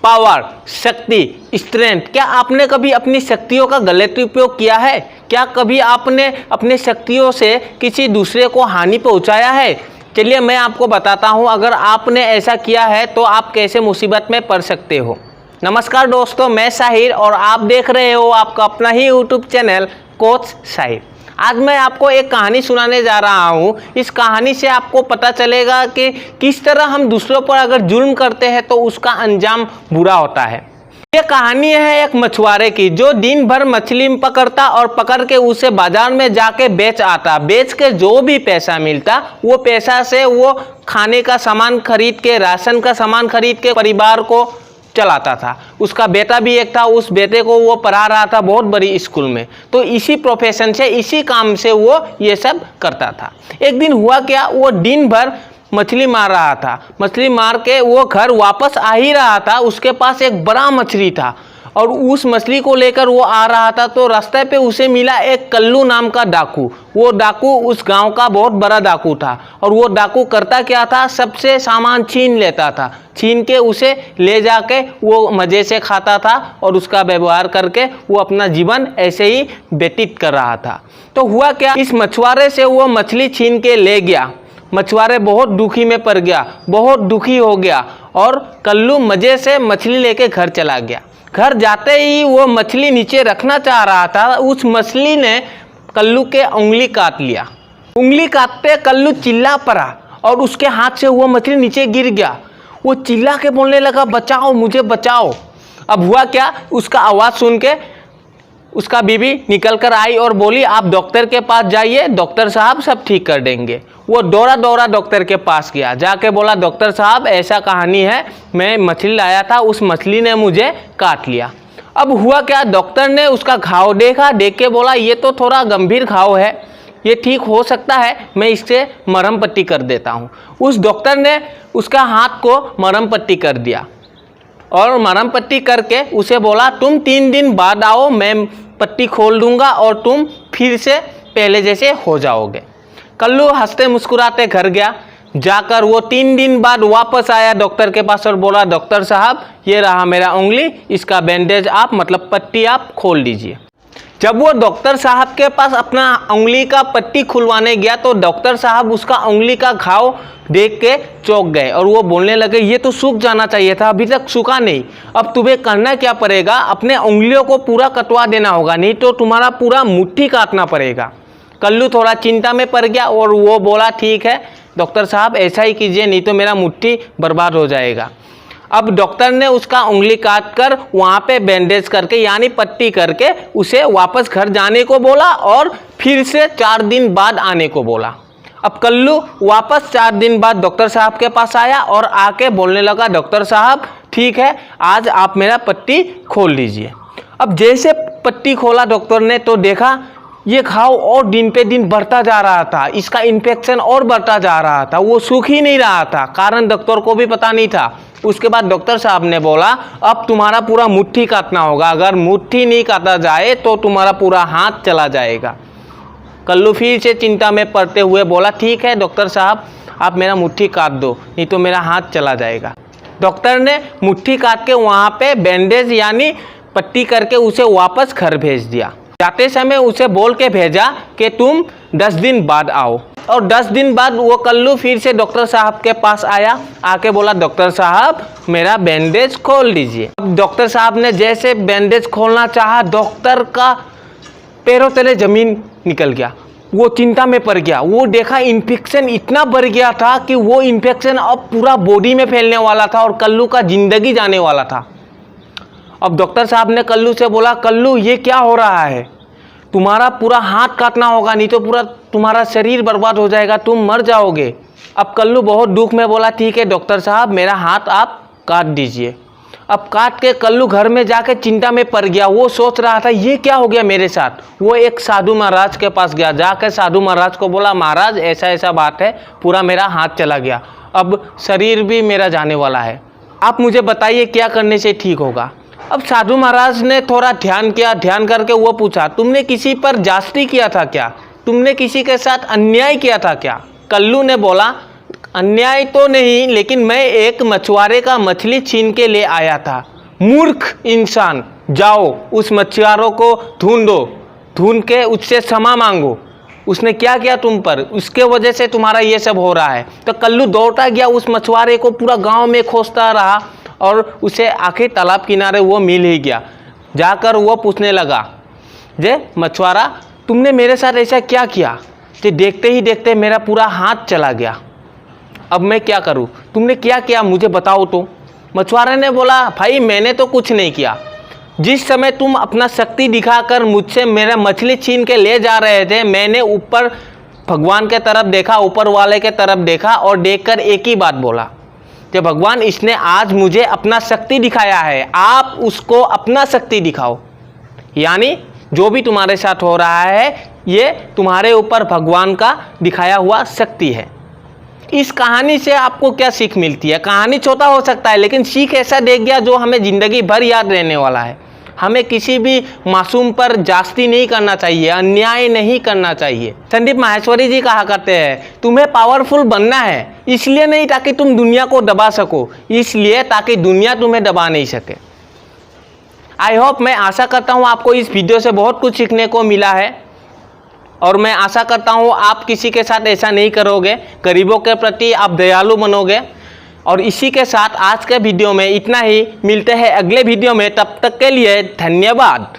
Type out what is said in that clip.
Power, शक्ति, strength. क्या आपने कभी अपनी शक्तियों का गलत उपयोग किया है? क्या कभी आपने अपनी शक्तियों से किसी दूसरे को हानि पहुंचाया है? चलिए मैं आपको बताता हूं, अगर आपने ऐसा किया है तो आप कैसे मुसीबत में पड़ सकते हो। नमस्कार दोस्तों, मैं साहिर और आप देख रहे हो आपका अपना ही यूट्यूब चैनल कोच साहिर। आज मैं आपको एक कहानी सुनाने जा रहा हूँ। इस कहानी से आपको पता चलेगा कि किस तरह हम दूसरों पर अगर जुल्म करते हैं तो उसका अंजाम बुरा होता है। ये कहानी है एक मछुआरे की, जो दिन भर मछली पकड़ता और पकड़ के उसे बाजार में जाके बेच आता। बेच के जो भी पैसा मिलता वो पैसा से वो खाने का सामान खरीद के, राशन का सामान खरीद के परिवार को चलाता था। उसका बेटा भी एक था, उस बेटे को वो पढ़ा रहा था बहुत बड़ी स्कूल में। तो इसी प्रोफेशन से, इसी काम से वो ये सब करता था। एक दिन हुआ क्या, वो दिन भर मछली मार रहा था। मछली मार के वो घर वापस आ ही रहा था, उसके पास एक बड़ा मछली था और उस मछली को लेकर वो आ रहा था। तो रास्ते पे उसे मिला एक कल्लू नाम का डाकू। वो डाकू उस गांव का बहुत बड़ा डाकू था और वो डाकू करता क्या था, सबसे सामान छीन लेता था। छीन के उसे ले जाके वो मज़े से खाता था और उसका व्यवहार करके वो अपना जीवन ऐसे ही व्यतीत कर रहा था। तो हुआ क्या, इस मछुआरे से वो मछली छीन के ले गया। मछुआरे बहुत दुखी में पड़ गया, बहुत दुखी हो गया और कल्लू मज़े से मछली लेके घर चला गया। घर जाते ही वो मछली नीचे रखना चाह रहा था, उस मछली ने कल्लू के उंगली काट लिया। उंगली काटते कल्लू चिल्ला पड़ा और उसके हाथ से वो मछली नीचे गिर गया। वो चिल्ला के बोलने लगा, बचाओ मुझे बचाओ। अब हुआ क्या, उसका आवाज़ सुन के उसका बीवी निकल कर आई और बोली, आप डॉक्टर के पास जाइए, डॉक्टर साहब सब ठीक कर देंगे। वो दौड़ा दौड़ा डॉक्टर के पास गया, जाके बोला, डॉक्टर साहब ऐसा कहानी है, मैं मछली लाया था, उस मछली ने मुझे काट लिया। अब हुआ क्या, डॉक्टर ने उसका घाव देखा, देख के बोला, ये तो थोड़ा गंभीर घाव है, ये ठीक हो सकता है, मैं इससे मरहम पट्टी कर देता हूँ। उस डॉक्टर ने उसका हाथ को मरहम पट्टी कर दिया और मरहम पट्टी करके उसे बोला, तुम 3 दिन बाद आओ, मैं पट्टी खोल दूंगा और तुम फिर से पहले जैसे हो जाओगे। कल्लू हंसते मुस्कुराते घर गया। जाकर वो 3 दिन बाद वापस आया डॉक्टर के पास और बोला, डॉक्टर साहब ये रहा मेरा उंगली, इसका बैंडेज आप मतलब पट्टी आप खोल दीजिए। जब वो डॉक्टर साहब के पास अपना उंगली का पट्टी खुलवाने गया तो डॉक्टर साहब उसका उंगली का घाव देख के चौंक गए और वो बोलने लगे, ये तो सूख जाना चाहिए था, अभी तक सूखा नहीं। अब तुम्हें करना क्या पड़ेगा, अपने उंगलियों को पूरा कटवा देना होगा, नहीं तो तुम्हारा पूरा मुट्ठी काटना पड़ेगा। कल्लू थोड़ा चिंता में पड़ गया और वो बोला, ठीक है डॉक्टर साहब ऐसा ही कीजिए, नहीं तो मेरा मुट्ठी बर्बाद हो जाएगा। अब डॉक्टर ने उसका उंगली काट कर वहाँ पे बैंडेज करके यानी पट्टी करके उसे वापस घर जाने को बोला और फिर से 4 दिन बाद आने को बोला। अब कल्लू वापस 4 दिन बाद डॉक्टर साहब के पास आया और आके बोलने लगा, डॉक्टर साहब ठीक है, आज आप मेरा पट्टी खोल लीजिए। अब जैसे पट्टी खोला डॉक्टर ने तो देखा ये घाव और दिन पे दिन बढ़ता जा रहा था, इसका इन्फेक्शन और बढ़ता जा रहा था, वो सूख ही नहीं रहा था। कारण डॉक्टर को भी पता नहीं था। उसके बाद डॉक्टर साहब ने बोला, अब तुम्हारा पूरा मुट्ठी काटना होगा, अगर मुट्ठी नहीं काटा जाए तो तुम्हारा पूरा हाथ चला जाएगा। कल्लू फिर से चिंता में पड़ते हुए बोला, ठीक है डॉक्टर साहब आप मेरा मुट्ठी काट दो, नहीं तो मेरा हाथ चला जाएगा। डॉक्टर ने मुट्ठी काट के वहाँ पे बैंडेज यानी पट्टी करके उसे वापस घर भेज दिया। जाते समय उसे बोल के भेजा कि तुम 10 दिन बाद आओ। और 10 दिन बाद वो कल्लू फिर से डॉक्टर साहब के पास आया, आके बोला, डॉक्टर साहब मेरा बैंडेज खोल दीजिए। अब डॉक्टर साहब ने जैसे बैंडेज खोलना चाहा, डॉक्टर का पैरों तले जमीन निकल गया। वो चिंता में पड़ गया। वो देखा इन्फेक्शन इतना बढ़ गया था कि वो इन्फेक्शन अब पूरा बॉडी में फैलने वाला था और कल्लू का जिंदगी जाने वाला था। अब डॉक्टर साहब ने कल्लू से बोला, कल्लू ये क्या हो रहा है, तुम्हारा पूरा हाथ काटना होगा, नहीं तो पूरा तुम्हारा शरीर बर्बाद हो जाएगा, तुम मर जाओगे। अब कल्लू बहुत दुख में बोला, ठीक है डॉक्टर साहब मेरा हाथ आप काट दीजिए। अब काट के कल्लू घर में जाके चिंता में पड़ गया। वो सोच रहा था ये क्या हो गया मेरे साथ। वो एक साधु महाराज के पास गया, जाकर साधु महाराज को बोला, महाराज ऐसा ऐसा बात है, पूरा मेरा हाथ चला गया, अब शरीर भी मेरा जाने वाला है, आप मुझे बताइए क्या करने से ठीक होगा। अब साधु महाराज ने थोड़ा ध्यान किया, ध्यान करके वो पूछा, तुमने किसी पर जासूसी किया था क्या, तुमने किसी के साथ अन्याय किया था क्या। कल्लू ने बोला, अन्याय तो नहीं, लेकिन मैं एक मछुआरे का मछली छीन के ले आया था। मूर्ख इंसान, जाओ उस मछुआरों को ढूंढो, ढूंढ के उससे क्षमा मांगो। उसने क्या किया तुम पर, उसके वजह से तुम्हारा ये सब हो रहा है। तो कल्लू दौड़ता गया उस मछुआरे को, पूरा गांव में खोजता रहा और उसे आखिर तालाब किनारे वो मिल ही गया। जाकर वो पूछने लगा, जे मछुआरा तुमने मेरे साथ ऐसा क्या किया? तो देखते ही देखते मेरा पूरा हाथ चला गया, अब मैं क्या करूं? तुमने क्या किया मुझे बताओ तो। मछुआरे ने बोला, भाई मैंने तो कुछ नहीं किया। जिस समय तुम अपना शक्ति दिखाकर मुझसे मेरा मछली छीन के ले जा रहे थे, मैंने ऊपर भगवान के तरफ देखा, ऊपर वाले के तरफ देखा और देखकर एक ही बात बोला कि भगवान इसने आज मुझे अपना शक्ति दिखाया है, आप उसको अपना शक्ति दिखाओ। यानी जो भी तुम्हारे साथ हो रहा है ये तुम्हारे ऊपर भगवान का दिखाया हुआ शक्ति है। इस कहानी से आपको क्या सीख मिलती है? कहानी छोटा हो सकता है लेकिन सीख ऐसा दे गया जो हमें ज़िंदगी भर याद रहने वाला है। हमें किसी भी मासूम पर जास्ती नहीं करना चाहिए, अन्याय नहीं करना चाहिए। संदीप माहेश्वरी जी कहा करते हैं, तुम्हें पावरफुल बनना है, इसलिए नहीं ताकि तुम दुनिया को दबा सको, इसलिए ताकि दुनिया तुम्हें दबा नहीं सके। आई होप, मैं आशा करता हूँ आपको इस वीडियो से बहुत कुछ सीखने को मिला है और मैं आशा करता हूँ आप किसी के साथ ऐसा नहीं करोगे, गरीबों के प्रति आप दयालु बनोगे। और इसी के साथ आज के वीडियो में इतना ही, मिलते हैं अगले वीडियो में, तब तक के लिए धन्यवाद।